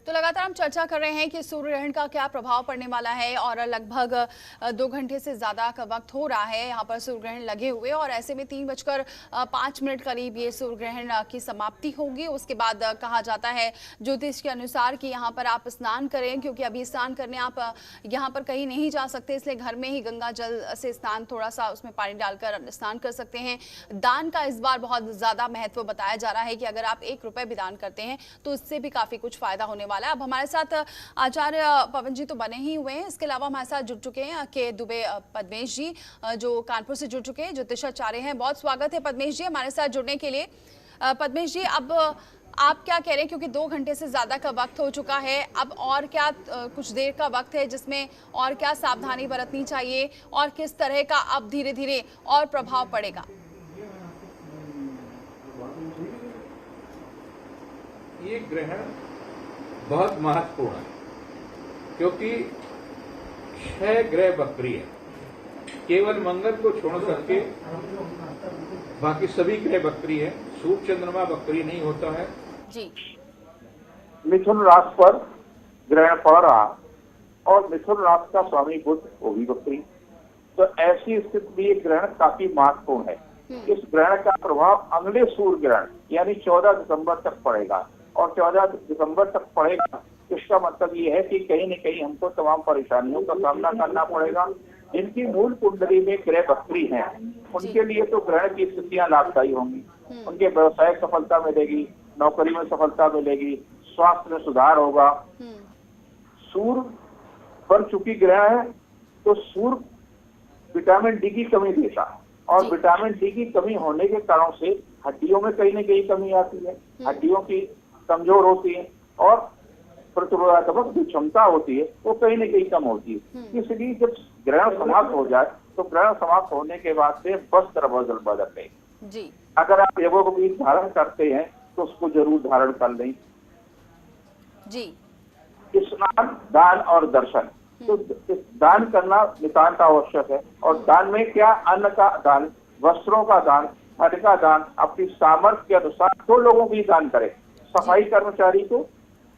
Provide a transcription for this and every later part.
तो लगातार हम चर्चा कर रहे हैं कि सूर्य ग्रहण का क्या प्रभाव पड़ने वाला है और लगभग 2 घंटे से ज्यादा का वक्त हो रहा है यहाँ पर सूर्य ग्रहण लगे हुए, और ऐसे में 3:05 करीब ये सूर्य ग्रहण की समाप्ति होगी। उसके बाद कहा जाता है ज्योतिष के अनुसार कि यहाँ पर आप स्नान करें, क्योंकि अभी स्नान करने आप यहाँ पर कहीं नहीं जा सकते, इसलिए घर में ही गंगा जल से स्नान, थोड़ा सा उसमें पानी डालकर स्नान कर सकते हैं। दान का इस बार बहुत ज्यादा महत्व बताया जा रहा है कि अगर आप 1 रुपए भी दान करते हैं तो इससे भी काफी कुछ फायदा होने वाला। अब हमारे साथ आचार्य पवन जी तो बने ही हुए हैं, इसके अलावा हमारे साथ जुड़ चुके हैं के दुबे पद्मेश जी, जो कानपुर से जुड़ चुके हैं, ज्योतिषाचार्य हैं। बहुत स्वागत है पद्मेश जी हमारे साथ जुड़ने के लिए। पद्मेश जी, अब आप क्या कह रहे हैं, क्योंकि 2 घंटे से ज्यादा का वक्त हो चुका है, अब और क्या कुछ देर का वक्त है जिसमें और क्या सावधानी बरतनी चाहिए और किस तरह का अब धीरे धीरे और प्रभाव पड़ेगा? ये ग्रहण बहुत महत्वपूर्ण है, क्योंकि 6 ग्रह वक्री है। केवल मंगल को छोड़ करके बाकी सभी ग्रह वक्री है। सूर्य चंद्रमा वक्री नहीं होता है जी। मिथुन राशि पर ग्रहण पड़ रहा और मिथुन राशि का स्वामी बुध वो भी वक्री, तो ऐसी स्थिति में ये ग्रहण काफी महत्वपूर्ण है। इस ग्रहण का प्रभाव अगले सूर्य ग्रहण यानी 14 दिसंबर तक पड़ेगा, और 14 दिसंबर तक पड़ेगा। इसका मतलब ये है कि कहीं न कहीं हमको तमाम परेशानियों का सामना करना पड़ेगा। जिनकी मूल कुंडली में ग्रह वक्री हैं, उनके लिए तो ग्रहण की स्थितियां लाभदायी होंगी। उनके व्यवसाय सफलता मिलेगी, नौकरी में सफलता मिलेगी, स्वास्थ्य में सुधार होगा। सूर्य पर चूंकि ग्रह है तो सूर्य विटामिन डी की कमी देता है, और विटामिन डी की कमी होने के कारण से हड्डियों में कहीं न कहीं कमी आती है, हड्डियों की कमजोर होती है, और प्रतिरोधात्मक जो क्षमता होती है वो कहीं न कहीं कम होती है। इसलिए जब ग्रहण समाप्त हो जाए तो ग्रहण समाप्त होने के बाद से वस्त्र बदलते जी। अगर आप यवोगीत धारण करते हैं तो उसको जरूर धारण कर लें जी। स्नान, दान और दर्शन, तो दान करना नितांत आवश्यक है। और दान में क्या, अन्न का दान, वस्त्रों का दान, धन का दान, अपनी सामर्थ्य के अनुसार 2 लोगों की दान करें। सफाई कर्मचारी को,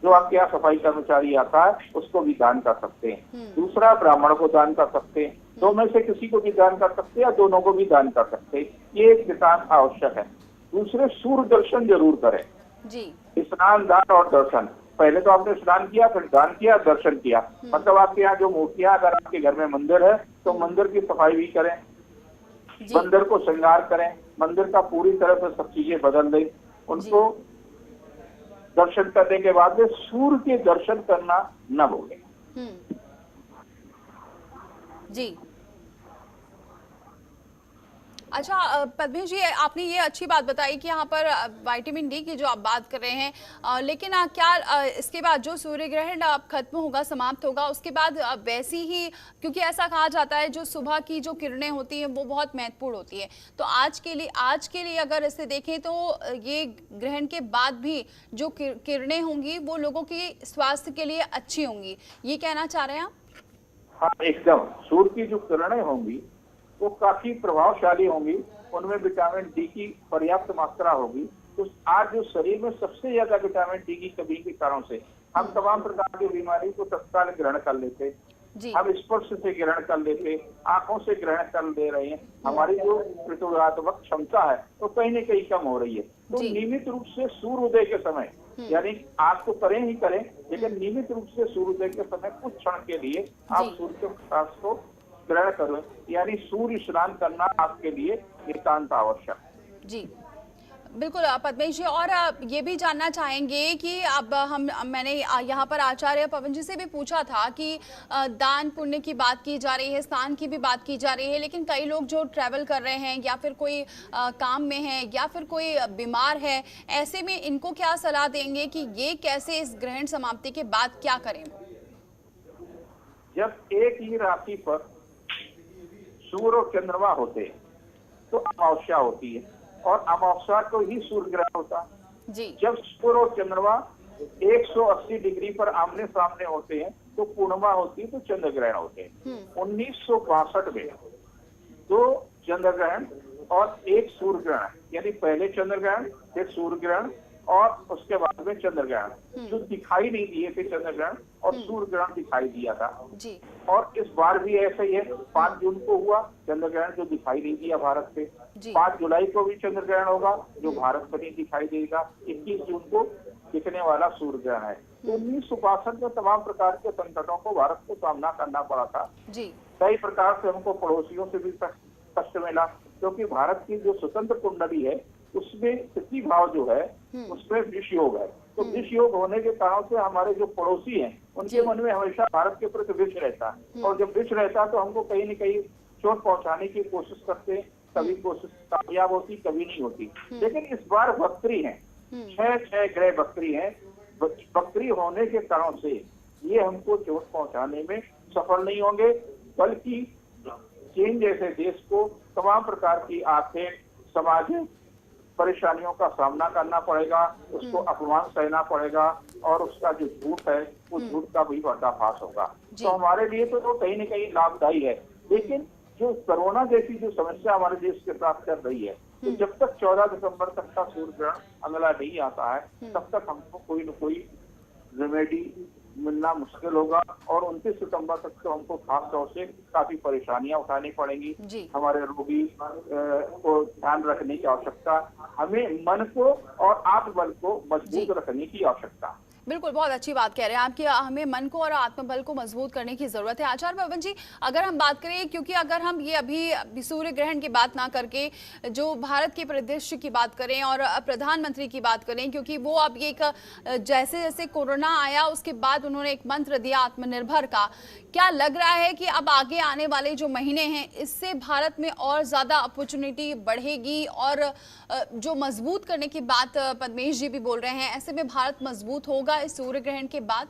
जो आपके यहाँ सफाई कर्मचारी आता है, उसको भी दान कर सकते हैं। दूसरा, ब्राह्मण को दान कर सकते हैं। 2 में से किसी को भी दान कर सकते हैं या दोनों को भी दान कर सकते हैं। ये एक नितांत आवश्यक है। दूसरे, सूर्य दर्शन जरूर करें जी। स्नान, दान और दर्शन। पहले तो आपने स्नान किया, फिर दान किया, दर्शन किया। मतलब आपके यहाँ जो मूर्तियां, अगर आपके घर में मंदिर है तो मंदिर की सफाई भी करें, मंदिर को श्रृंगार करें, मंदिर का पूरी तरह से सब चीजें बदल दें। उनको दर्शन करने के बाद में सूर्य के दर्शन करना न भूलें जी। अच्छा पद्मेश जी, आपने ये अच्छी बात बताई कि यहाँ पर विटामिन डी की जो आप बात कर रहे हैं, लेकिन क्या इसके बाद जो सूर्य ग्रहण अब खत्म होगा, समाप्त होगा, उसके बाद वैसी ही, क्योंकि ऐसा कहा जाता है जो सुबह की जो किरणें होती हैं वो बहुत महत्वपूर्ण होती है, तो आज के लिए अगर इसे देखें तो ये ग्रहण के बाद भी जो किरणें होंगी वो लोगों की स्वास्थ्य के लिए अच्छी होंगी, ये कहना चाह रहे हैं आप? हाँ, एकदम। सूर्य की जो किरणें होंगी वो काफी प्रभावशाली होंगी, उनमें विटामिन डी की पर्याप्त मात्रा होगी। तो आज जो शरीर में सबसे ज्यादा विटामिन डी की कमी के कारण से हम तमाम प्रकार की बीमारी को तत्काल ग्रहण कर लेते, हम स्पर्श से ग्रहण कर लेते, आंखों से ग्रहण कर ले रहे हैं। हमारी जो प्रतिरोधात्मक क्षमता है वो कहीं न कहीं कम हो रही है। तो नियमित रूप से सूर्योदय के समय, यानी आज तो करें ही करें, लेकिन नियमित रूप से सूर्योदय के समय कुछ क्षण के लिए आप सूर्य के प्रकाश को ग्रहण करें, यानी सूर्य स्नान करना आपके लिए नितांत आवश्यक जी। बिल्कुल पद्मेश जी, और ये भी जानना चाहेंगे कि अब मैंने यहाँ पर आचार्य पवन जी से भी पूछा था कि दान पुण्य की बात की जा रही है, स्नान की भी बात की जा रही है, लेकिन कई लोग जो ट्रैवल कर रहे हैं या फिर कोई काम में है या फिर कोई बीमार है, ऐसे में इनको क्या सलाह देंगे कि ये कैसे इस ग्रहण समाप्ति के बाद क्या करें? जब एक ही राशि पर सूर्य और चंद्रमा होते हैं तो अमावस्या होती है, और अमावस्या को ही सूर्य ग्रहण होता है जी। जब सूर्य और चंद्रमा 180 डिग्री पर आमने सामने होते हैं तो पूर्णिमा होती है, तो चंद्र ग्रहण होते हैं। 1962 में 2 चंद्र ग्रहण और 1 सूर्य ग्रहण, यानी पहले चंद्र ग्रहण, फिर सूर्य ग्रहण, और उसके बाद में चंद्र ग्रहण, जो दिखाई नहीं दिए थे चंद्र ग्रहण और सूर्य ग्रहण दिखाई दिया था। जी। और इस बार भी ऐसा ही है, 5 जून को हुआ चंद्र ग्रहण जो दिखाई नहीं दिया भारत से। 5 जुलाई को भी चंद्र ग्रहण होगा जो भारत पर नहीं दिखाई देगा। 21 जून को दिखने वाला सूर्य ग्रहण है। 1962 में तमाम प्रकार के संकटों को भारत को सामना करना पड़ा था। कई प्रकार से हमको पड़ोसियों से भी कष्ट मिला, क्योंकि भारत की जो स्वतंत्र कुंडली है उसमें तिथि भाव जो है उसमें विष योग है। तो विष योग होने के कारण से हमारे जो पड़ोसी हैं उनके मन में हमेशा भारत के प्रति विष रहता है, और जब विष रहता है तो हमको कहीं न कहीं चोट पहुंचाने की कोशिश करते हैं। कभी कोशिश कामयाब होती, कभी नहीं होती। लेकिन इस बार वक्री है, 6 ग्रह वक्री है। वक्री होने के कारण से ये हमको चोट पहुंचाने में सफल नहीं होंगे, बल्कि चीन जैसे देश को तमाम प्रकार की आर्थिक सामाजिक परेशानियों का सामना करना पड़ेगा, उसको अपमान सहना पड़ेगा, और उसका जो झूठ है उस झूठ का भी पर्दाफाश होगा। तो हमारे लिए तो कहीं न कहीं लाभदायी है। लेकिन जो कोरोना जैसी जो समस्या हमारे देश के साथ चल रही है, तो जब तक 14 दिसंबर तक का सूर्य ग्रहण अगला नहीं आता है तब तक हमको कोई न कोई रेमेडी मिलना मुश्किल होगा, और 29 सितंबर तक तो हमको खास तौर से काफी परेशानियां उठानी पड़ेंगी। हमारे रोगी को ध्यान रखने की आवश्यकता, हमें मन को और आत्मबल को मजबूत रखने की आवश्यकता। बिल्कुल, बहुत अच्छी बात कह रहे हैं आप कि हमें मन को और आत्मबल को मजबूत करने की जरूरत है। आचार्य पवन जी, अगर हम बात करें, क्योंकि अगर हम ये अभी सूर्य ग्रहण की बात ना करके जो भारत के परिदृश्य की बात करें और प्रधानमंत्री की बात करें, क्योंकि वो अब ये जैसे जैसे कोरोना आया उसके बाद उन्होंने एक मंत्र दिया आत्मनिर्भर का, क्या लग रहा है कि अब आगे आने वाले जो महीने हैं इससे भारत में और ज्यादा अपॉर्चुनिटी बढ़ेगी, और जो मजबूत करने की बात पद्मेश जी भी बोल रहे हैं, ऐसे में भारत मजबूत होगा इस सूर्य ग्रहण के बाद?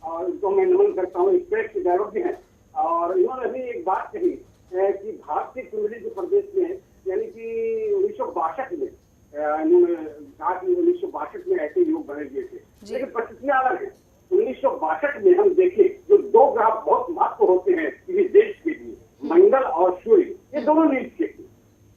और उनको मैं नमन करता हूँ, स्पेस डायलॉग भी है। और इन्होंने अभी एक बात कही कि भारत के कुंडली जो प्रदेश में है, यानी कि 1962 में इन्होंने कहा कि 1962 में ऐसे योग बने हुए थे, लेकिन परिस्थितियां अलग है। 1962 में हम देखें जो 2 ग्रह बहुत महत्व होते हैं किसी देश के लिए, मंगल और सूर्य, ये दोनों नीच के थे।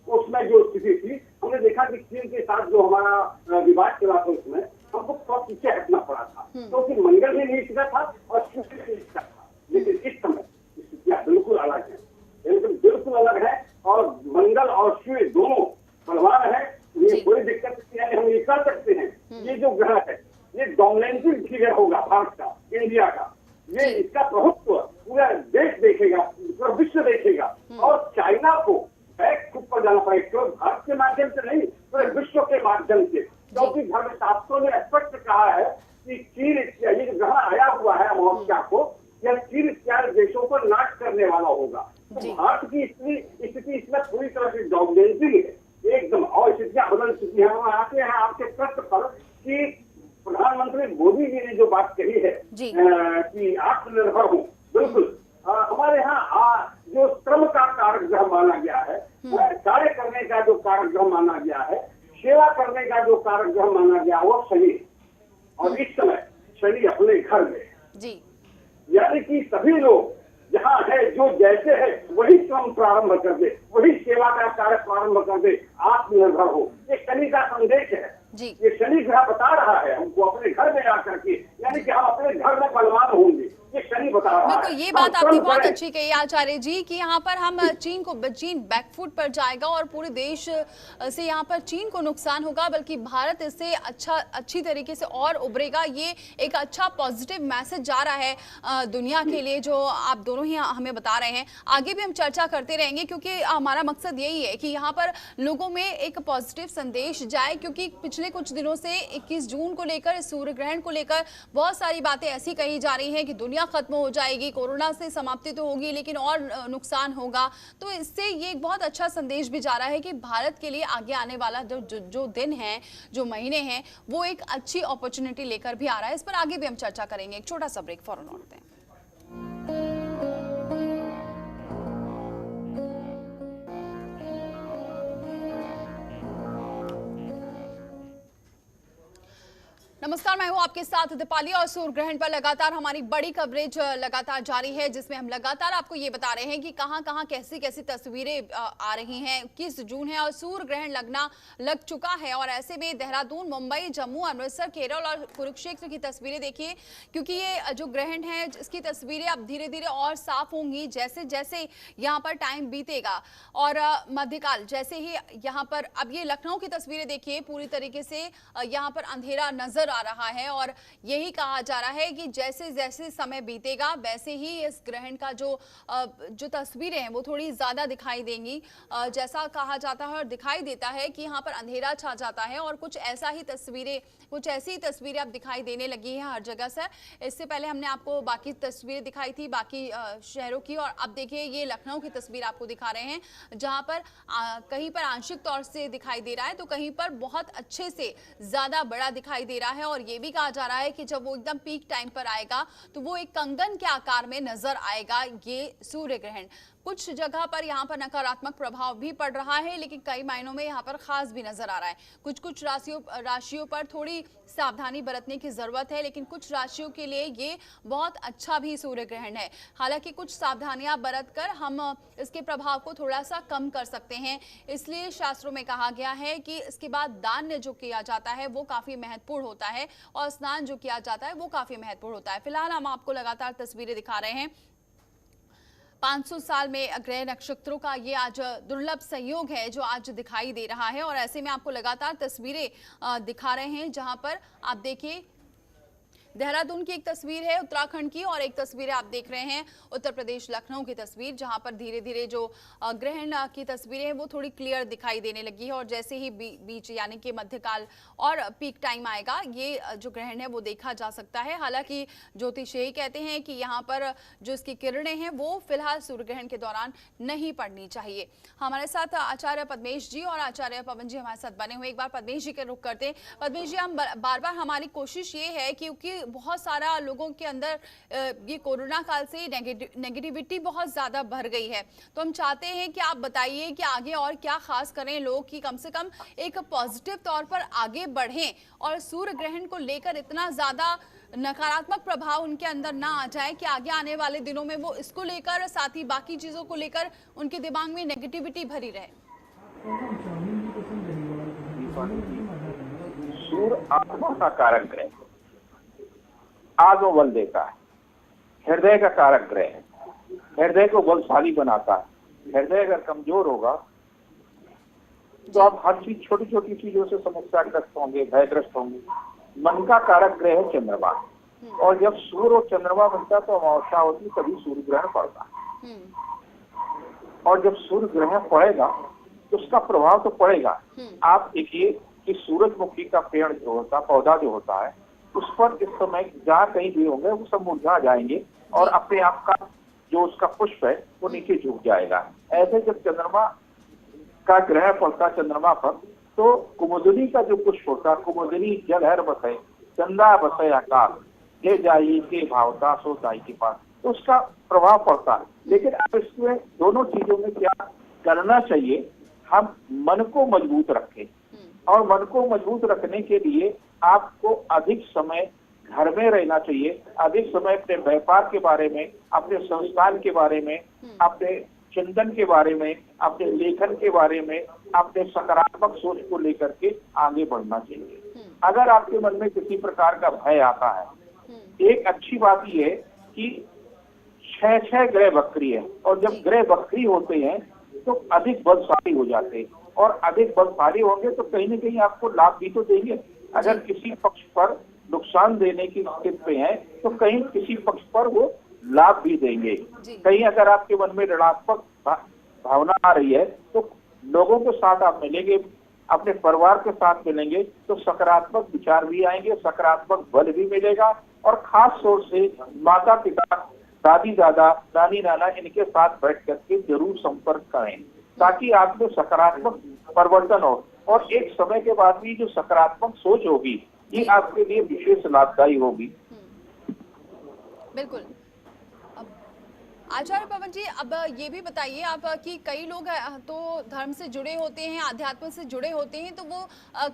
उसमें जो स्थिति थी, हमने देखा कि चीन के साथ जो हमारा विवाद चला था उसमें हमको थोड़ा पीछे हटना पड़ा था, क्योंकि तो मंगल भी नीच का था और सूर्य भी नीच का था। लेकिन इस समय स्थितियां बिल्कुल अलग है, बिल्कुल अलग है, और मंगल और सूर्य दोनों बलवान है। ये कोई दिक्कत नहीं है, हम ये कर सकते हैं। ये जो ग्रह है ये डोमिनेटिंग फिगर होगा भारत का, इंडिया का। ये इसका प्रभुत्व पूरा देश देखेगा, पूरा विश्व देखेगा, और चाइना को बैक खुद पर जाना पड़ेगा, केवल भारत के माध्यम से नहीं, पूरे विश्व के माध्यम से। क्योंकि धर्मशास्त्रों ने स्पष्ट कहा है कि चीन इत्यादि जो ग्रहण आया हुआ है अमावस्या को, यह चीन इत्यादि देशों को नाश करने वाला होगा। तो भारत की स्थिति इसमें पूरी तरह से डोमिनेटिंग है एकदम, और स्थितियां बदल चुकी है। हम आते हैं आपके प्रश्न पर कि प्रधानमंत्री मोदी जी ने जो बात कही है कि आत्मनिर्भर हो, बिल्कुल हमारे यहाँ जो श्रम का कारक ग्रह माना गया है, कार्य करने का जो कारक ग्रह माना गया है, सेवा करने का जो कारक ग्रह माना गया वो शनि, और इस समय शनि अपने घर में, यानी कि सभी लोग जहाँ है जो जैसे है वही श्रम प्रारंभ कर दे, वही सेवा का कार्य प्रारंभ कर दे, आत्मनिर्भर हो। ये शनि का संदेश है। ये शनि ग्रह बता रहा है हमको अपने घर में आकर के, यानी कि हम अपने घर में बलवान होंगे, ये शनि बता रहा है। बिल्कुल, ये बात आपने बहुत अच्छी कही आचार्य जी कि यहाँ पर हम चीन बैकफुट पर जाएगा और पूरे देश से यहाँ पर चीन को नुकसान होगा, बल्कि भारत इससे अच्छी तरीके से और उभरेगा। ये एक अच्छा पॉजिटिव मैसेज जा रहा है दुनिया के लिए, जो आप दोनों ही हमें बता रहे हैं। आगे भी हम चर्चा करते रहेंगे, क्योंकि हमारा मकसद यही है कि यहाँ पर लोगों में एक पॉजिटिव संदेश जाए, क्योंकि पिछले कुछ दिनों से 21 जून को लेकर, सूर्य ग्रहण को लेकर बहुत सारी बातें ऐसी कही जा रही हैं कि दुनिया खत्म हो जाएगी, कोरोना से समाप्ति तो होगी लेकिन और नुकसान होगा। तो इससे ये एक बहुत अच्छा संदेश भी जा रहा है कि भारत के लिए आगे आने वाला जो दिन है, जो महीने हैं, वो एक अच्छी अपॉर्चुनिटी लेकर भी आ रहा है। इस पर आगे भी हम चर्चा करेंगे। एक छोटा सा ब्रेक, फौरन लौटते हैं। नमस्कार, मैं हूं आपके साथ दीपाली और सूर्य ग्रहण पर लगातार हमारी बड़ी कवरेज लगातार जारी है, जिसमें हम लगातार आपको ये बता रहे हैं कि कहां-कहां कैसी-कैसी तस्वीरें आ रही हैं। 21 जून है और सूर्य ग्रहण लग चुका है और ऐसे में देहरादून, मुंबई, जम्मू, अमृतसर, केरल और कुरुक्षेत्र की तस्वीरें देखिए, क्योंकि ये जो ग्रहण है इसकी तस्वीरें अब धीरे-धीरे और साफ होंगी जैसे-जैसे यहाँ पर टाइम बीतेगा। और मध्यकाल जैसे ही यहाँ पर अब ये लखनऊ की तस्वीरें देखिए, पूरी तरीके से यहाँ पर अंधेरा नजर आ रहा है और यही कहा जा रहा है कि जैसे जैसे समय बीतेगा वैसे ही इस ग्रहण का जो तस्वीरें हैं वो थोड़ी ज्यादा दिखाई देंगी। जैसा कहा जाता है और दिखाई देता है कि यहाँ पर अंधेरा छा जाता है और कुछ ऐसी ही तस्वीरें अब दिखाई देने लगी हैं हर जगह से। इससे पहले हमने आपको बाकी तस्वीरें दिखाई थी बाकी शहरों की, और अब देखिए ये लखनऊ की तस्वीर आपको दिखा रहे हैं, जहां पर कहीं पर आंशिक तौर से दिखाई दे रहा है तो कहीं पर बहुत अच्छे से ज्यादा बड़ा दिखाई दे रहा है। और ये भी कहा जा रहा है कि जब वो एकदम पीक टाइम पर आएगा तो वो एक कंगन के आकार में नजर आएगा ये सूर्य ग्रहण। कुछ जगह पर यहाँ पर नकारात्मक प्रभाव भी पड़ रहा है, लेकिन कई मायनों में यहाँ पर खास भी नजर आ रहा है। कुछ राशियों पर थोड़ी सावधानी बरतने की जरूरत है, लेकिन कुछ राशियों के लिए ये बहुत अच्छा भी सूर्य ग्रहण है। हालांकि कुछ सावधानियां बरतकर हम इसके प्रभाव को थोड़ा सा कम कर सकते हैं। इसलिए शास्त्रों में कहा गया है कि इसके बाद दान जो किया जाता है वो काफी महत्वपूर्ण होता है और स्नान जो किया जाता है वो काफी महत्वपूर्ण होता है। फिलहाल हम आपको लगातार तस्वीरें दिखा रहे हैं। 500 साल में ग्रह नक्षत्रों का ये आज दुर्लभ संयोग है जो आज दिखाई दे रहा है और ऐसे में आपको लगातार तस्वीरें दिखा रहे हैं, जहां पर आप देखिए देहरादून की एक तस्वीर है उत्तराखंड की, और एक तस्वीर आप देख रहे हैं उत्तर प्रदेश लखनऊ की तस्वीर, जहां पर धीरे धीरे जो ग्रहण की तस्वीरें हैं वो थोड़ी क्लियर दिखाई देने लगी है। और जैसे ही बीच यानी कि मध्यकाल और पीक टाइम आएगा ये जो ग्रहण है वो देखा जा सकता है। हालांकि ज्योतिष यही कहते हैं कि यहाँ पर जो इसकी किरणें हैं वो फिलहाल सूर्य ग्रहण के दौरान नहीं पड़नी चाहिए। हमारे साथ आचार्य पद्मेश जी और आचार्य पवन जी हमारे साथ बने हुए, एक बार पद्मेश जी के रुख करते हैं। पद्मेश जी, हम बार बार हमारी कोशिश ये है क्योंकि बहुत सारा लोगों के अंदर ये कोरोना काल से नेगेटिविटी बहुत ज्यादा भर गई है, तो हम चाहते हैं कि आप बताइए कि आगे और क्या खास करें लोग कि कम से कम एक पॉजिटिव तौर पर आगे बढ़ें और सूर्य ग्रहण को लेकर इतना ज्यादा नकारात्मक प्रभाव उनके अंदर ना आ जाए कि आगे आने वाले दिनों में वो इसको लेकर साथ ही बाकी चीजों को लेकर उनके दिमाग में नेगेटिविटी भरी रहे। सूर्य आत्मा का कारक ग्रह, आत्मबल देता है, हृदय का कारक ग्रह है, हृदय को बलशाली बनाता है। हृदय अगर कमजोर होगा तो आप हर चीज छोटी छोटी चीजों से समस्याग्रस्त होंगे, भयग्रस्त होंगे। मन का कारक ग्रह है चंद्रमा, और जब सूर्य और चंद्रमा बनता तो अमावस्या होती तभी सूर्य ग्रहण पड़ता है। और जब सूर्य ग्रहण पड़ेगा तो उसका प्रभाव तो पड़ेगा। आप देखिए कि सूरजमुखी का पेड़ जो होता, पौधा जो होता है, उस पर इस समय जहाँ कहीं भी होंगे वो सब मुरझा जाएंगे और अपने आप का जो उसका पुष्प है वो नीचे झुक जाएगा। ऐसे जब चंद्रमा का ग्रहण पड़ता चंद्रमा पर तो कुमुदनी का जो पुष्प होता, कुमुदनी जलहर बसे चंदा बसे आकाश, ले जाइए के भावता सो दाई के पास, तो उसका प्रभाव पड़ता है। लेकिन अब इसमें दोनों चीजों में क्या करना चाहिए, हम मन को मजबूत रखें, और मन को मजबूत रखने के लिए आपको अधिक समय घर में रहना चाहिए, अधिक समय अपने व्यापार के बारे में, अपने संस्थान के बारे में, अपने चिंतन के बारे में, अपने लेखन के बारे में, अपने सकारात्मक सोच को लेकर के आगे बढ़ना चाहिए। अगर आपके मन में किसी प्रकार का भय आता है, एक अच्छी बात यह है कि 6 ग्रह वक्री है, और जब ग्रह वक्री होते हैं तो अधिक बलशाली हो जाते हैं, और अधिक बलशाली होंगे तो कहीं न कहीं आपको लाभ भी तो देंगे। अगर किसी पक्ष पर नुकसान देने की स्थिति में है तो कहीं किसी पक्ष पर वो लाभ भी देंगे। कहीं अगर आपके मन में ऋणात्मक भावना आ रही है तो लोगों के साथ आप मिलेंगे, अपने परिवार के साथ मिलेंगे तो सकारात्मक विचार भी आएंगे, सकारात्मक बल भी मिलेगा। और खास तौर से माता पिता, दादी दादा, नानी नाना, इनके साथ बैठ करके जरूर संपर्क करें ताकि आप में सकारात्मक परिवर्तन हो, और एक समय के बाद भी जो सकारात्मक सोच होगी ये आपके लिए विशेष लाभदायी होगी। बिल्कुल। आचार्य पवन जी, अब ये भी बताइए आप कि कई लोग तो धर्म से जुड़े होते हैं, आध्यात्म से जुड़े होते हैं, तो वो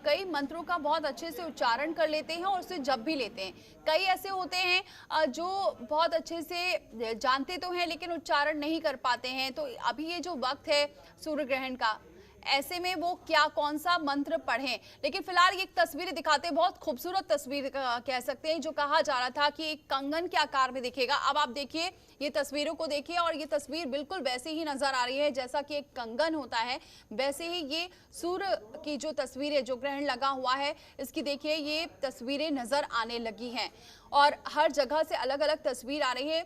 कई मंत्रों का बहुत अच्छे से उच्चारण कर लेते हैं और उसे जप भी लेते हैं। कई ऐसे होते हैं जो बहुत अच्छे से जानते तो हैं लेकिन उच्चारण नहीं कर पाते हैं। तो अभी ये जो वक्त है सूर्य ग्रहण का, ऐसे में वो क्या कौन सा मंत्र पढ़ें? लेकिन फिलहाल ये तस्वीरें दिखाते हैं, बहुत खूबसूरत तस्वीर कह सकते हैं, जो कहा जा रहा था कि एक कंगन के आकार में दिखेगा। अब आप देखिए, ये तस्वीरों को देखिए और ये तस्वीर बिल्कुल वैसे ही नजर आ रही है जैसा कि एक कंगन होता है, वैसे ही ये सूर्य की जो तस्वीर है, जो ग्रहण लगा हुआ है, इसकी देखिए ये तस्वीरें नजर आने लगी हैं और हर जगह से अलग अलग तस्वीर आ रही है।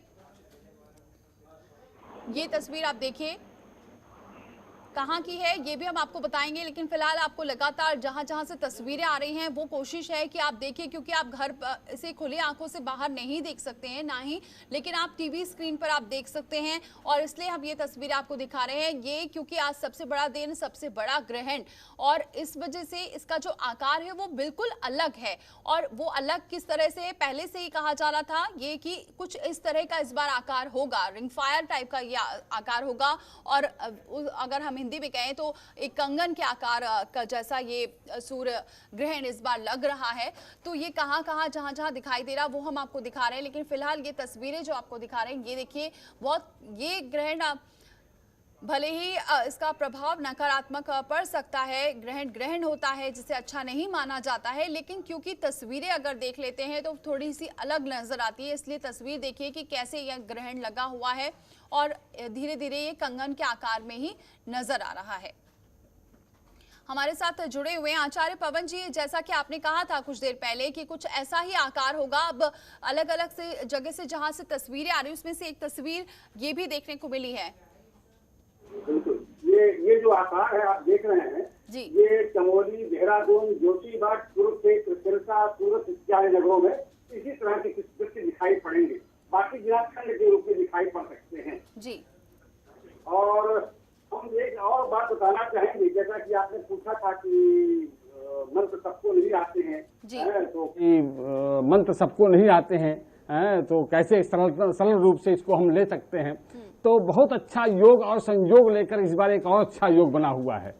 ये तस्वीर आप देखिए कहाँ की है ये भी हम आपको बताएंगे, लेकिन फिलहाल आपको लगातार जहां जहां से तस्वीरें आ रही हैं वो कोशिश है कि आप देखिए, क्योंकि आप घर पर इसे खुली आंखों से बाहर नहीं देख सकते हैं ना ही, लेकिन आप टीवी स्क्रीन पर आप देख सकते हैं और इसलिए हम ये तस्वीरें आपको दिखा रहे हैं। ये क्योंकि आज सबसे बड़ा दिन, सबसे बड़ा ग्रहण, और इस वजह से इसका जो आकार है वो बिल्कुल अलग है। और वो अलग किस तरह से, पहले से ही कहा जा रहा था ये कि कुछ इस तरह का इस बार आकार होगा, रिंग फायर टाइप का ये आकार होगा, और अगर हम हिंदी में कहें तो एक कंगन के आकार का जैसा ये सूर्य ग्रहण इस बार लग रहा है। तो ये कहां कहां जहां जहां दिखाई दे रहा वो हम आपको दिखा रहे हैं, लेकिन फिलहाल ये तस्वीरें जो आपको दिखा रहे हैं ये देखिए, बहुत ये ग्रहण भले ही इसका प्रभाव नकारात्मक पड़ सकता है, ग्रहण होता है जिसे अच्छा नहीं माना जाता है, लेकिन क्योंकि तस्वीरें अगर देख लेते हैं तो थोड़ी सी अलग नजर आती है। इसलिए तस्वीर देखिए कि कैसे यह ग्रहण लगा हुआ है और धीरे धीरे ये कंगन के आकार में ही नजर आ रहा है। हमारे साथ जुड़े हुए हैं आचार्य पवन जी, जैसा कि आपने कहा था कुछ देर पहले कि कुछ ऐसा ही आकार होगा। अब अलग अलग से जगह से जहां से तस्वीरें आ रही उसमें से एक तस्वीर ये भी देखने को मिली है। बिल्कुल, ये जो आकार है आप देख रहे हैं जी, ये चमोली, देहरादून, जोशीमठ, कुरुक्षेत्र, सिरसा, सूरत इत्यादि नगरों में इसी तरह के दृश्य दिखाई पड़ेंगे। बाकी जिला खंड के रूप में दिखाई पड़ सकते हैं जी। और हम एक और बात बताना चाहेंगे, जैसा कि आपने पूछा था कि मंत्र सबको नहीं आते हैं जी। तो मंत्र सबको नहीं आते हैं तो कैसे सरल रूप से इसको हम ले सकते हैं। तो बहुत अच्छा योग और संयोग लेकर इस बार एक और अच्छा योग बना हुआ है।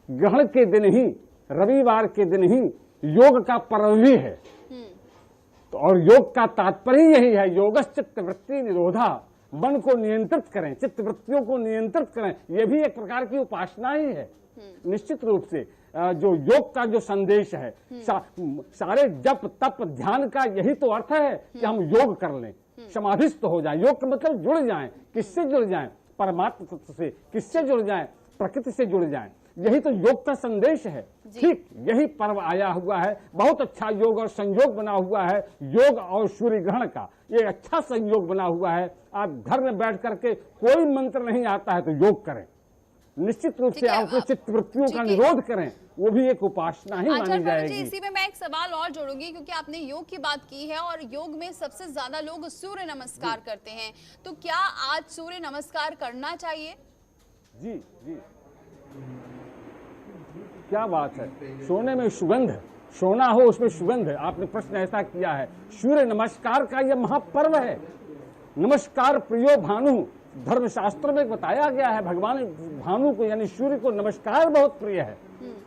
ग्रहण के दिन ही, रविवार के दिन ही योग का पर्व भी है। तो और योग का तात्पर्य यही है, योगश्च चित्तवृत्ति निरोधा, मन को नियंत्रित करें, चित्तवृत्तियों को नियंत्रित करें। यह भी एक प्रकार की उपासना ही है। निश्चित रूप से जो योग का जो संदेश है, सारे जप तप ध्यान का यही तो अर्थ है कि हम योग कर लें, समाधिस्थ हो जाए। योग का मतलब जुड़ जाएं। किससे जुड़ जाएं? परमात्मा तत्व से। किससे जुड़ जाएं? प्रकृति से जुड़ जाएं। यही तो योग का संदेश है। ठीक यही पर्व आया हुआ है। बहुत अच्छा योग और संयोग बना हुआ है। योग और सूर्य ग्रहण का ये अच्छा संयोग बना हुआ है। आप घर में बैठ करके कोई मंत्र नहीं आता है तो योग करें। निश्चित रूप से आप चित्तवृत्तियों का निरोध करें, वो भी एक उपासना ही मानी जाएगी। इसी में मैं एक सवाल और जोड़ूंगी, क्योंकि आपने योग की बात की है और योग में सबसे ज्यादा लोग सूर्य नमस्कार करते हैं, तो क्या आज सूर्य नमस्कार करना चाहिए? जी जी, क्या बात है। सोने में सुगंध, सोना हो उसमें सुगंध। आपने प्रश्न ऐसा किया है। सूर्य नमस्कार का यह महापर्व है। नमस्कार प्रियो भानु, धर्मशास्त्र में बताया गया है, भगवान भानु को यानी सूर्य को नमस्कार बहुत प्रिय है।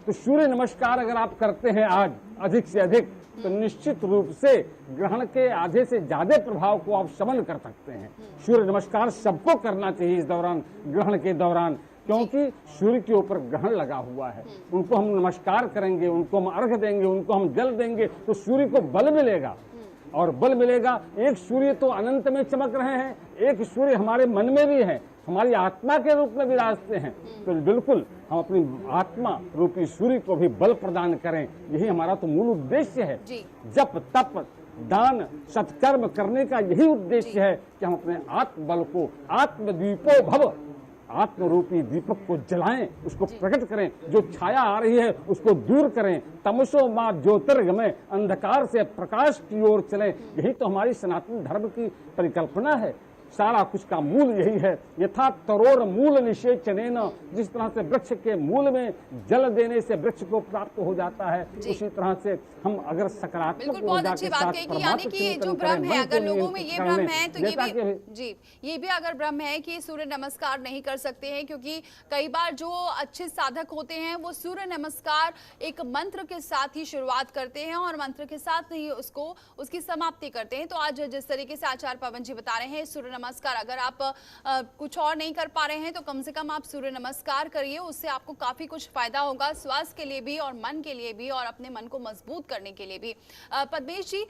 तो सूर्य नमस्कार अगर आप करते हैं आज अधिक से अधिक, तो निश्चित रूप से ग्रहण के आधे से ज्यादा प्रभाव को आप शमन कर सकते हैं। सूर्य नमस्कार सबको करना चाहिए इस दौरान, ग्रहण के दौरान, क्योंकि सूर्य के ऊपर ग्रहण लगा हुआ है। उनको हम नमस्कार करेंगे, उनको हम अर्घ्य देंगे, उनको हम जल देंगे, तो सूर्य को बल मिलेगा। और बल मिलेगा। एक सूर्य तो अनंत में चमक रहे हैं, एक सूर्य हमारे मन में भी है, हमारी आत्मा के रूप में विराजते हैं। तो बिल्कुल हम अपनी आत्मा रूपी सूर्य को भी बल प्रदान करें, यही हमारा तो मूल उद्देश्य है। जप तप दान सत्कर्म करने का यही उद्देश्य है कि हम अपने आत्म बल को, आत्मदीपो भव, आत्म रूपी दीपक को जलाएं, उसको प्रकट करें। जो छाया आ रही है उसको दूर करें। तमसो मां ज्योतिर्गमय, अंधकार से प्रकाश की ओर चलें। यही तो हमारी सनातन धर्म की परिकल्पना है। सारा कुछ का मूल यही है। यथा तरोर मूल निषेचनेन, जिस तरह से वृक्ष के मूल में जल देने से वृक्ष को प्राप्त हो जाता है, उसी तरह से हम अगर सकारात्मक ऊर्जा के साथ यानी कि जो भ्रम है, अगर लोगों में ये भ्रम है तो ये भी अगर भ्रम है कि सूर्य नमस्कार नहीं कर सकते हैं, क्योंकि कई बार जो अच्छे साधक होते हैं वो सूर्य नमस्कार एक मंत्र के साथ ही शुरुआत करते हैं और मंत्र के साथ ही उसकी समाप्ति करते हैं। तो आज जिस तरीके से आचार्य पवन जी बता रहे हैं, सूर्य नमस्कार अगर आप कुछ और नहीं कर पा रहे हैं तो कम से कम आप सूर्य नमस्कार करिए, उससे आपको काफी कुछ फायदा होगा, स्वास्थ्य के लिए भी और मन के लिए भी और अपने मन को मजबूत करने के लिए भी। पद्मेश जी,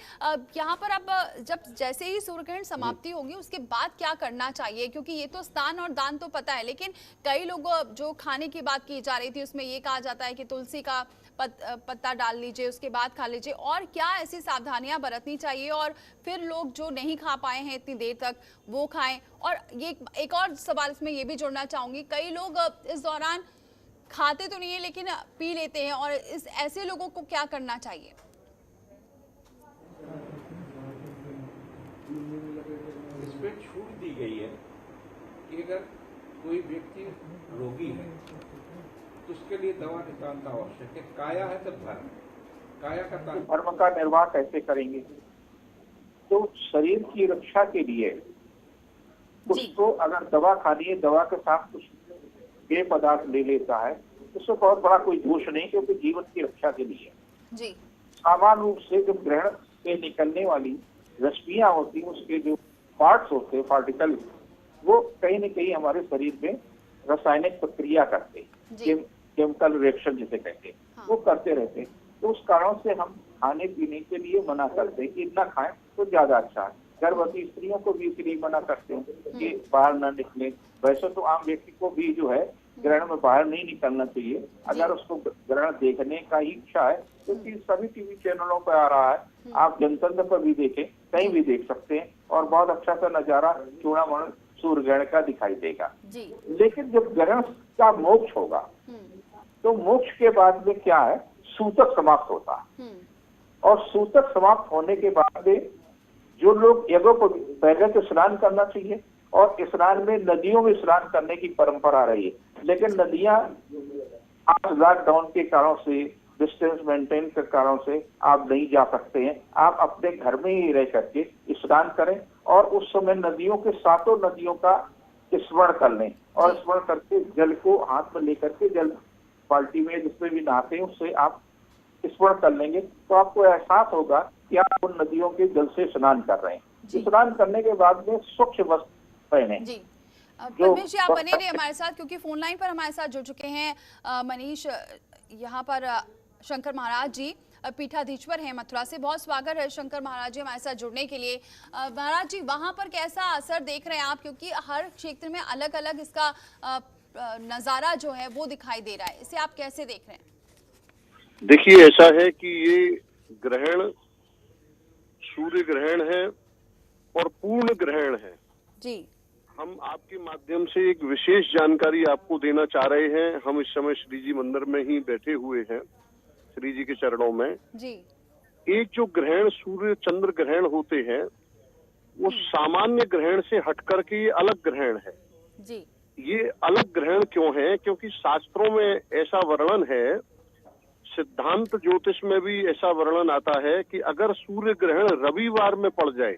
यहाँ पर अब जब जैसे ही सूर्य ग्रहण समाप्ति होगी उसके बाद क्या करना चाहिए, क्योंकि ये तो स्नान और दान तो पता है, लेकिन कई लोग जो खाने की बात की जा रही थी उसमें ये कहा जाता है कि तुलसी का पत्ता डाल लीजिए, उसके बाद खा लीजिए, और क्या ऐसी सावधानियां बरतनी चाहिए और फिर लोग जो नहीं खा पाए हैं इतनी देर तक वो खाएं। और ये एक और सवाल इसमें ये भी जोड़ना चाहूंगी, कई लोग इस दौरान खाते तो नहीं है लेकिन पी लेते हैं, और इस ऐसे लोगों को क्या करना चाहिए? इस पे छूट दी गई है कि अगर कोई व्यक्ति रोगी है तो उसके लिए दवा निकालना आवश्यक है। काया है तो धर्म, काया का धर्म का निर्वाह कैसे करेंगे? तो शरीर की रक्षा के लिए उसको अगर दवा खानी है, दवा के साथ कुछ पेय पदार्थ ले लेता है, उससे बहुत बड़ा कोई दोष नहीं, क्योंकि जीवन की रक्षा के लिए जी। सामान्य रूप से जब ग्रहण से निकलने वाली रश्मियां होती हैं, उसके जो पार्ट्स होते हैं, पार्टिकल, वो कहीं न कहीं हमारे शरीर में रासायनिक प्रक्रिया करते हैं, केमिकल रिएक्शन जिसे कहते हैं, हाँ। वो करते रहते हैं। तो उस कारण से हम खाने पीने के लिए मना करते हैं कि इतना खाएं तो ज्यादा अच्छा है। गर्भवती स्त्रियों को भी इसलिए मना करते हैं कि बाहर न निकले। वैसे तो आम व्यक्ति को भी जो है ग्रहण में बाहर नहीं निकलना चाहिए। अगर उसको ग्रहण देखने का ही इच्छा है तो सभी टीवी चैनलों पर आ रहा है, आप जनतंत्र पर भी देखें, कहीं भी देख सकते हैं, और बहुत अच्छा सा नजारा चूड़ामणि सूर्य ग्रहण का दिखाई देगा। लेकिन जब ग्रहण का मोक्ष होगा तो मोक्ष के बाद में क्या है, सूतक समाप्त होता है, और सूतक समाप्त होने के बाद में जो लोग यज्ञों को पहले तो स्नान करना चाहिए, और स्नान में नदियों में स्नान करने की परंपरा रही है। लेकिन नदियां आज लॉकडाउन के कारण से, डिस्टेंस मेंटेन के कारण से आप नहीं जा सकते हैं। आप अपने घर में ही रह करके स्नान करें, और उस समय नदियों के सातों नदियों का स्मरण कर लें, और स्मरण करके जल को हाथ में लेकर के, जल बाल्टी में जिसमें भी नहाते हैं उससे आप स्मरण कर लेंगे, तो आपको एहसास होगा कि आप उन नदियों के जल से स्नान कर रहे हैं। स्नान करने के बाद में स्वच्छ वस्त्र पहने। पद्मेश जी, आप बने रहे हमारे साथ, क्योंकि फोन लाइन पर हमारे साथ जुड़ चुके हैं मनीष, यहाँ पर शंकर महाराज जी पीठाधीश्वर हैं मथुरा से। बहुत स्वागत है शंकर महाराज जी हमारे साथ जुड़ने के लिए। महाराज जी, वहाँ पर कैसा असर देख रहे हैं आप, क्योंकि हर क्षेत्र में अलग अलग इसका नजारा जो है वो दिखाई दे रहा है, इसे आप कैसे देख रहे हैं? देखिए, ऐसा है कि ये ग्रहण सूर्य ग्रहण है और पूर्ण ग्रहण है जी। हम आपके माध्यम से एक विशेष जानकारी आपको देना चाह रहे हैं। हम इस समय श्री जी मंदिर में ही बैठे हुए हैं, श्री जी के चरणों में जी। एक जो ग्रहण सूर्य चंद्र ग्रहण होते हैं वो सामान्य ग्रहण से हट करके ये अलग ग्रहण है जी। ये अलग ग्रहण क्यों है? क्योंकि शास्त्रों में ऐसा वर्णन है, सिद्धांत ज्योतिष में भी ऐसा वर्णन आता है कि अगर सूर्य ग्रहण रविवार में पड़ जाए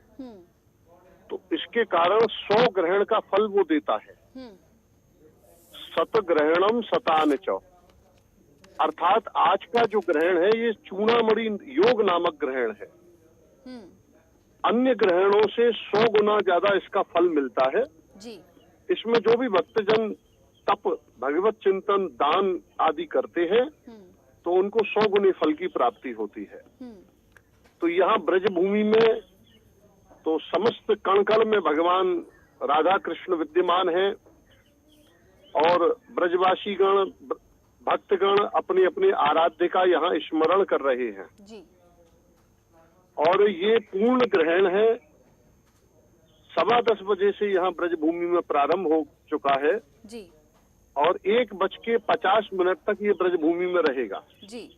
तो इसके कारण 100 ग्रहण का फल वो देता है। सत ग्रहणम सतान च, अर्थात आज का जो ग्रहण है ये चूड़ामणि योग नामक ग्रहण है। अन्य ग्रहणों से 100 गुना ज्यादा इसका फल मिलता है जी। इसमें जो भी भक्तजन तप, भगवत चिंतन, दान आदि करते हैं तो उनको 100 गुने फल की प्राप्ति होती है। तो यहाँ ब्रजभूमि में तो समस्त कण कण में भगवान राधा कृष्ण विद्यमान हैं, और ब्रजवासी गण, भक्तगण अपने अपने आराध्य का यहाँ स्मरण कर रहे हैं जी। और ये पूर्ण ग्रहण है। 10:15 बजे से यहाँ ब्रजभूमि में प्रारंभ हो चुका है जी। और 1:50 तक ये ब्रजभूमि में रहेगा जी।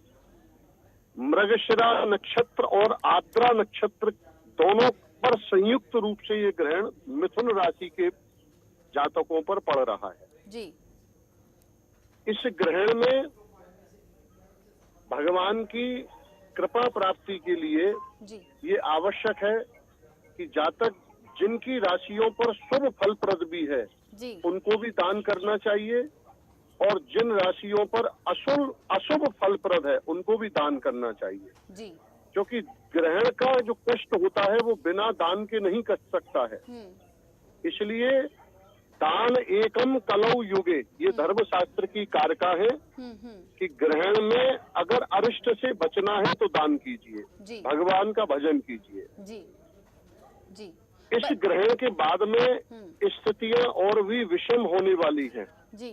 मृगशिरा नक्षत्र और आद्रा नक्षत्र दोनों पर संयुक्त रूप से ये ग्रहण मिथुन राशि के जातकों पर पड़ रहा है। जी। इस ग्रहण में भगवान की कृपा प्राप्ति के लिए जी। ये आवश्यक है कि जातक जिनकी राशियों पर शुभ फलप्रद भी है जी। उनको भी दान करना चाहिए, और जिन राशियों पर अशुभ फलप्रद है उनको भी दान करना चाहिए। जी। क्योंकि ग्रहण का जो कष्ट होता है वो बिना दान के नहीं कट सकता है। इसलिए दान एकम कलौ युगे, ये धर्मशास्त्र की कारका है कि ग्रहण में अगर अरिष्ट से बचना है तो दान कीजिए, भगवान का भजन कीजिए। जी। जी। इस ग्रहण के बाद में स्थितियां और भी विषम होने वाली हैं। जी।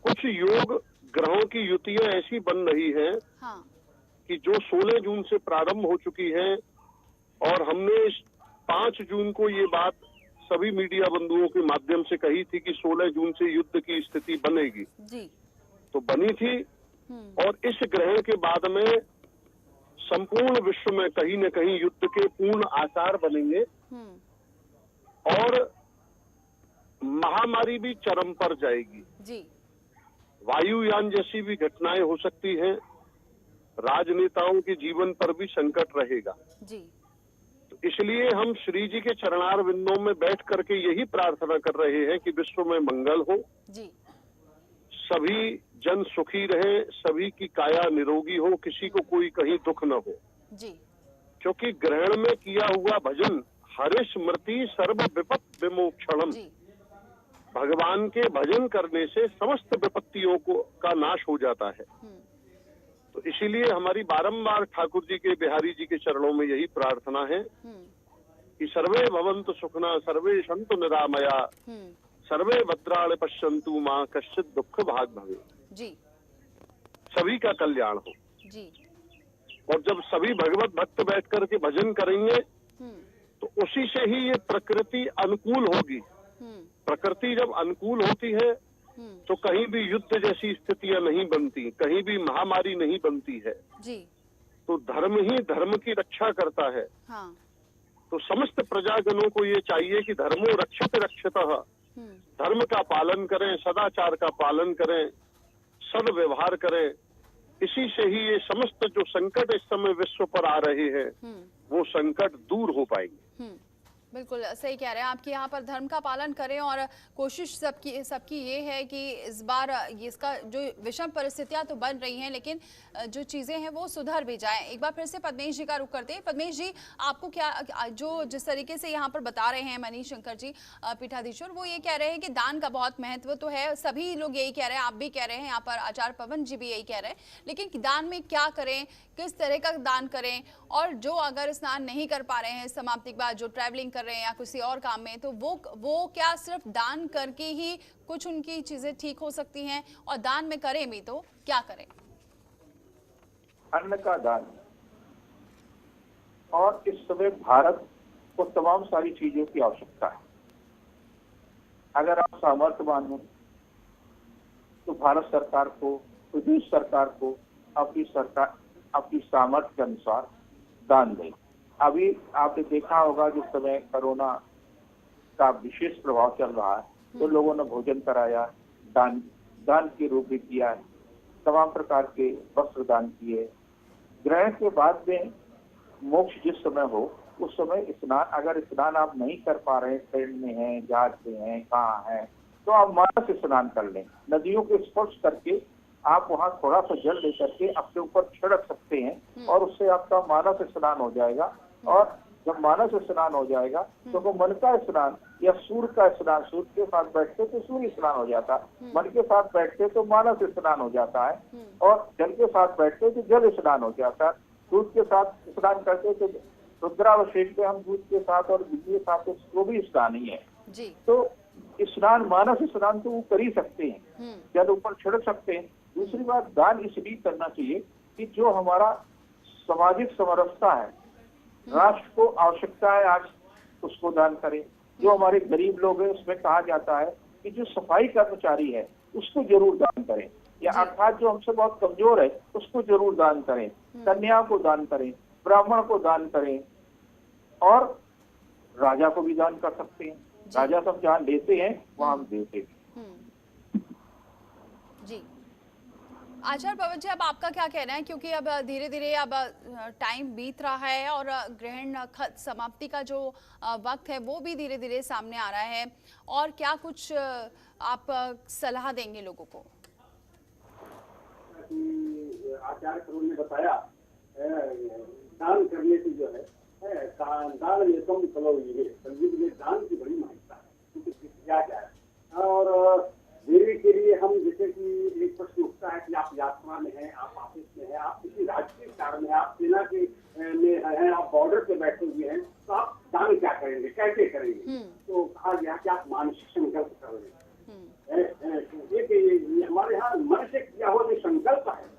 कुछ योग ग्रहों की युतियां ऐसी बन रही हैं हाँ। कि जो 16 जून से प्रारंभ हो चुकी हैं, और हमने 5 जून को ये बात सभी मीडिया बंधुओं के माध्यम से कही थी कि 16 जून से युद्ध की स्थिति बनेगी। जी। तो बनी थी। और इस ग्रहण के बाद में संपूर्ण विश्व में कहीं न कहीं युद्ध के पूर्ण आसार बनेंगे, और महामारी भी चरम पर जाएगी। जी। वायुयान जैसी भी घटनाएं हो सकती हैं, राजनेताओं के जीवन पर भी संकट रहेगा। जी। तो इसलिए हम श्री जी के चरणार बिंदों में बैठ करके यही प्रार्थना कर रहे हैं कि विश्व में मंगल हो, जी। सभी जन सुखी रहे, सभी की काया निरोगी हो, किसी को कोई कहीं दुख न हो। जी। क्योंकि ग्रहण में किया हुआ भजन हरे स्मृति सर्व विपत विमोक्षणम, भगवान के भजन करने से समस्त विपत्तियों का नाश हो जाता है। तो इसीलिए हमारी बारंबार ठाकुर जी के, बिहारी जी के चरणों में यही प्रार्थना है कि सर्वे भवन्तु सुखना, सर्वे सन्तु निरामया, सर्वे भद्राणि पश्यन्तु मां कश्चित् दुःख भाग भवे। जी। सभी का कल्याण हो। जी। और जब सभी भगवत भक्त बैठ करके भजन करेंगे तो उसी से ही ये प्रकृति अनुकूल होगी। प्रकृति जब अनुकूल होती है तो कहीं भी युद्ध जैसी स्थितियां नहीं बनती, कहीं भी महामारी नहीं बनती है। जी। तो धर्म ही धर्म की रक्षा करता है। हाँ। तो समस्त प्रजाजनों को ये चाहिए कि धर्मो रक्षित रक्षितः, धर्म का पालन करें, सदाचार का पालन करें, सद्व्यवहार करें। इसी से ही ये समस्त जो संकट इस समय विश्व पर आ रहे हैं वो संकट दूर हो पाएंगे। बिल्कुल सही कह रहे हैं आपकी, यहाँ पर धर्म का पालन करें, और कोशिश सबकी ये है कि इस बार इसका जो विषम परिस्थितियां तो बन रही हैं लेकिन जो चीज़ें हैं वो सुधर भी जाएं। एक बार फिर से पद्मेश जी का रुख करते हैं। पद्मेश जी, आपको क्या जिस तरीके से यहाँ पर बता रहे हैं मनीष शंकर जी पीठाधीश्वर, वो ये कह रहे हैं कि दान का बहुत महत्व तो है, सभी लोग यही कह रहे हैं, आप भी कह रहे हैं, यहाँ पर आचार्य पवन जी भी यही कह रहे हैं, लेकिन दान में क्या करें, किस तरह का दान करें, और जो अगर स्नान नहीं कर पा रहे हैं समाप्ति के बाद, जो ट्रैवलिंग कर रहे हैं या किसी और काम में, तो वो क्या सिर्फ दान करके ही कुछ उनकी चीजें ठीक हो सकती हैं, और दान में करें भी तो क्या करें? अन्न का दान। और इस समय भारत को तमाम सारी चीजों की आवश्यकता है। अगर आप सामर्थ्यवान हो तो भारत सरकार को, प्रदेश सरकार को अपनी सामर्थ्य के अनुसार दान दें। अभी आपने देखा होगा जिस समय कोरोना का विशेष प्रभाव चल रहा है तो लोगों ने भोजन कराया, दान के रूप में किया है, तमाम प्रकार के वस्त्र दान किए। ग्रहण के बाद में मोक्ष जिस समय हो उस समय स्नान, अगर स्नान आप नहीं कर पा रहे, ट्रेन में हैं, जहाज में हैं, कहाँ हैं, तो आप मानस स्नान कर लें। नदियों को स्पर्श करके आप वहाँ थोड़ा सा जल लेकर के अपने ऊपर छिड़क सकते हैं और उससे आपका मानस स्नान हो जाएगा। और जब मानस स्नान हो जाएगा तो मन का स्नान या सूर्य का स्नान, सूर्य के साथ बैठते तो सूर्य स्नान हो जाता, मन के साथ बैठते तो मानस स्नान हो जाता है, और जल के साथ बैठते तो जल स्नान हो जाता है। दूध के साथ स्नान करते तो रुद्राभिषेक में हम दूध के साथ और घी के साथ तो भी स्नान ही है जी। तो स्नान, मानस स्नान तो वो कर ही सकते हैं, जल ऊपर छिड़क सकते हैं। दूसरी बात, दान इसलिए करना चाहिए कि जो हमारा सामाजिक समरसता है, राष्ट्र को आवश्यकता है आज उसको दान करें। जो हमारे गरीब लोग हैं उसमें कहा जाता है कि जो सफाई कर्मचारी है उसको जरूर दान करें, या अर्थात जो हमसे बहुत कमजोर है उसको जरूर दान करें, कन्या को दान करें, ब्राह्मण को दान करें, और राजा को भी दान कर सकते हैं। राजा सब जहाँ लेते हैं वहाँ हम देते हैं। जी आचार्य पवन जी, अब आपका क्या कहना है, क्योंकि अब धीरे धीरे अब टाइम बीत रहा है और ग्रहण समाप्ति का जो वक्त है वो भी धीरे धीरे सामने आ रहा है, और क्या कुछ आप सलाह देंगे लोगों को? आचार्य करुण ने बताया दान करने से जो है दान में कम कलो ये संगीत में दान की बड़ी महत्ता है, किया जाए। और देवी के लिए हम जैसे कि एक प्रश्न उठता है कि आप यात्रा में हैं, आप ऑफिस में हैं, आप किसी राजकीय कार्य में, आप सेना के में हैं, आप बॉर्डर पे बैठे हुए हैं, तो आप दान क्या करेंगे, कैसे करेंगे? तो कहा गया कि आप मानसिक संकल्प कर लें। हमारे यहाँ मन से किया हुआ जो संकल्प है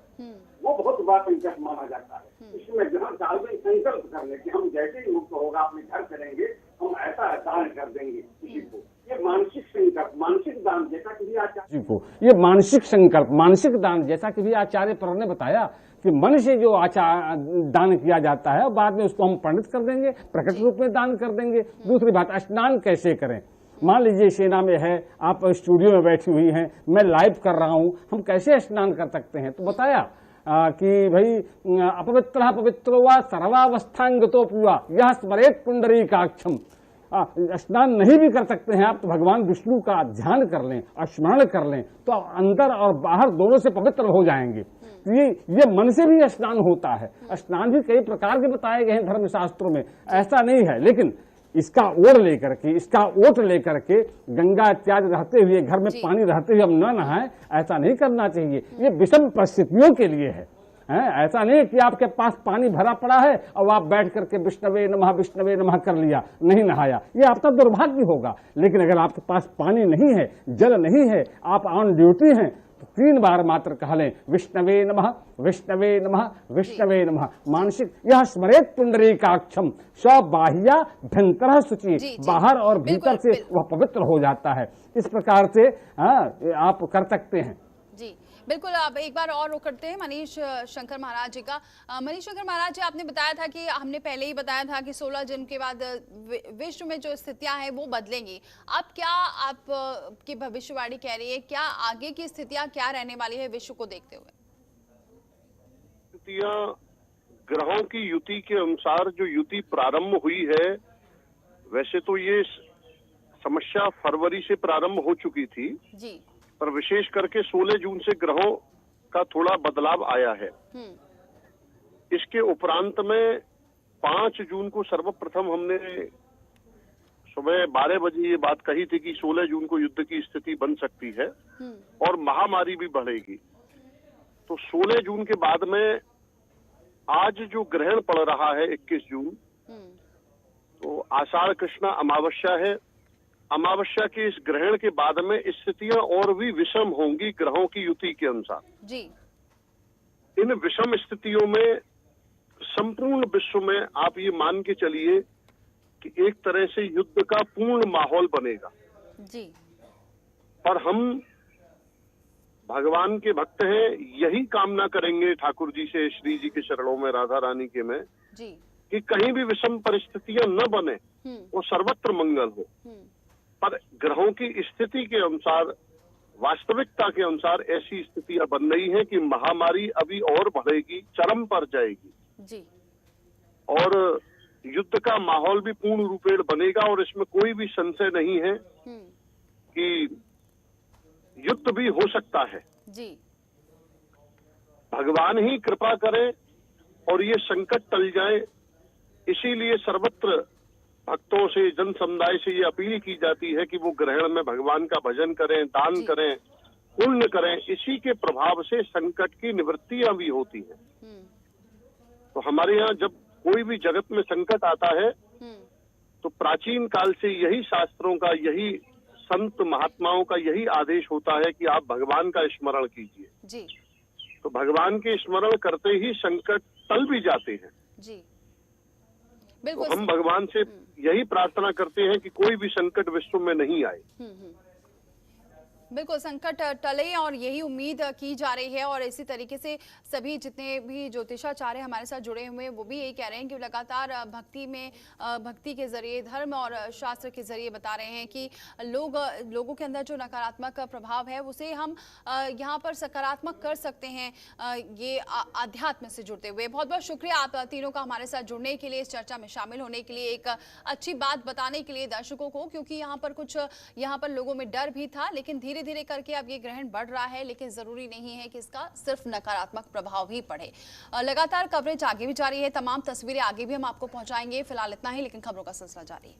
वो बहुत बड़ा संकल्प माना जाता है। इसमें जहाँ दान संकल्प कर ले कि हम जैसे ही मुक्त होगा अपने घर करेंगे, हम ऐसा दान कर देंगे किसी को। ये मानसिक संकल्प, मानसिक दान, जैसा कि आचार्य को ये मानसिक संकल्प, मानसिक दान, जैसा कि भी आचार्य पर ने बताया कि मन से जो दान किया जाता है बाद में उसको हम पंडित कर देंगे, प्रकट रूप में दान कर देंगे। दूसरी बात, स्नान कैसे करें? मान लीजिए सेना में है, आप स्टूडियो में बैठी हुई हैं, मैं लाइव कर रहा हूं, हम कैसे स्नान कर सकते हैं? तो बताया कि भाई अपवित्र पवित्रो वा सर्वावस्थांगतो पूवा यह स्मरेत पुंडरीकाक्षम। स्नान नहीं भी कर सकते हैं आप तो भगवान विष्णु का ध्यान कर लें और स्मरण कर लें तो आप अंदर और बाहर दोनों से पवित्र हो जाएंगे। ये मन से भी स्नान होता है। स्नान भी कई प्रकार के बताए गए हैं धर्मशास्त्रों में, ऐसा नहीं है, लेकिन इसका ओढ़ लेकर के, इसका ओट लेकर के गंगा इत्यादि रहते हुए, घर में पानी रहते हुए हम न नहाएं, ऐसा नहीं करना चाहिए। ये विषम परिस्थितियों के लिए है। ऐसा नहीं कि आपके पास पानी भरा पड़ा है और आप बैठ करके विष्णवे नमः कर लिया, नहीं नहाया, ये आपका दुर्भाग्य होगा। लेकिन अगर आपके पास पानी नहीं है, जल नहीं है, आप ऑन ड्यूटी हैं, तो 3 बार मात्र कह लें विष्णवे नमः विष्णवे नमः विष्णवे नमः। मानसिक यह स्मरेत पुंडरीकाक्षम स बाह्या भ्यंतर शुचि, बाहर और भीतर से वह पवित्र हो जाता है। इस प्रकार से आप कर सकते हैं। जी बिल्कुल। अब एक बार और रुक करते हैं मनीष शंकर महाराज जी का। मनीष शंकर महाराज जी, आपने बताया था कि हमने पहले ही बताया था कि 16 जून के बाद विश्व में जो स्थितियां हैं वो बदलेंगी। अब क्या आप की भविष्यवाणी कह रही है, क्या आगे की स्थितियां क्या रहने वाली है विश्व को देखते हुए? स्थितियां ग्रहों की युति के अनुसार जो युति प्रारंभ हुई है, वैसे तो ये समस्या फरवरी से प्रारंभ हो चुकी थी जी, पर विशेष करके 16 जून से ग्रहों का थोड़ा बदलाव आया है। इसके उपरांत में 5 जून को सर्वप्रथम हमने सुबह 12 बजे ये बात कही थी कि 16 जून को युद्ध की स्थिति बन सकती है और महामारी भी बढ़ेगी। तो 16 जून के बाद में आज जो ग्रहण पड़ रहा है 21 जून, तो आषाढ़ कृष्णा अमावस्या है। अमावस्या के इस ग्रहण के बाद में स्थितियां और भी विषम होंगी ग्रहों की युति के अनुसार जी। इन विषम स्थितियों में संपूर्ण विश्व में आप ये मान के चलिए कि एक तरह से युद्ध का पूर्ण माहौल बनेगा जी। पर हम भगवान के भक्त हैं, यही कामना करेंगे ठाकुर जी से, श्री जी के चरणों में, राधा रानी के में जी, कि कहीं भी विषम परिस्थितियां न बने, वो सर्वत्र मंगल हो। पर ग्रहों की स्थिति के अनुसार, वास्तविकता के अनुसार ऐसी स्थितियां बन रही हैं कि महामारी अभी और बढ़ेगी, चरम पर जाएगी जी। और युद्ध का माहौल भी पूर्ण रूपेण बनेगा। और इसमें कोई भी संशय नहीं है कि युद्ध भी हो सकता है जी। भगवान ही कृपा करें और ये संकट टल जाए। इसीलिए सर्वत्र भक्तों से, जन समुदाय से ये अपील की जाती है कि वो ग्रहण में भगवान का भजन करें, दान करें, पुण्य करें। इसी के प्रभाव से संकट की निवृत्तियां भी होती हैं। तो हमारे यहाँ जब कोई भी जगत में संकट आता है तो प्राचीन काल से यही शास्त्रों का, यही संत महात्माओं का यही आदेश होता है कि आप भगवान का स्मरण कीजिए जी। तो भगवान के स्मरण करते ही संकट टल भी जाते हैं जी। तो हम भगवान से यही प्रार्थना करते हैं कि कोई भी संकट विश्व में नहीं आए। बिल्कुल संकट टले और यही उम्मीद की जा रही है। और इसी तरीके से सभी जितने भी ज्योतिषाचार्य हमारे साथ जुड़े हुए हैं वो भी यही कह रहे हैं कि लगातार भक्ति के जरिए, धर्म और शास्त्र के जरिए बता रहे हैं कि लोगों के अंदर जो नकारात्मक प्रभाव है उसे हम यहाँ पर सकारात्मक कर सकते हैं, ये आध्यात्म से जुड़ते हुए। बहुत बहुत शुक्रिया आप तीनों का हमारे साथ जुड़ने के लिए, इस चर्चा में शामिल होने के लिए, एक अच्छी बात बताने के लिए दर्शकों को, क्योंकि यहाँ पर लोगों में डर भी था। लेकिन धीरे धीरे करके अब ये ग्रहण बढ़ रहा है, लेकिन जरूरी नहीं है कि इसका सिर्फ नकारात्मक प्रभाव ही पड़े। लगातार कवरेज आगे भी जारी है, तमाम तस्वीरें आगे भी हम आपको पहुंचाएंगे। फिलहाल इतना ही, लेकिन खबरों का सिलसिला जारी है।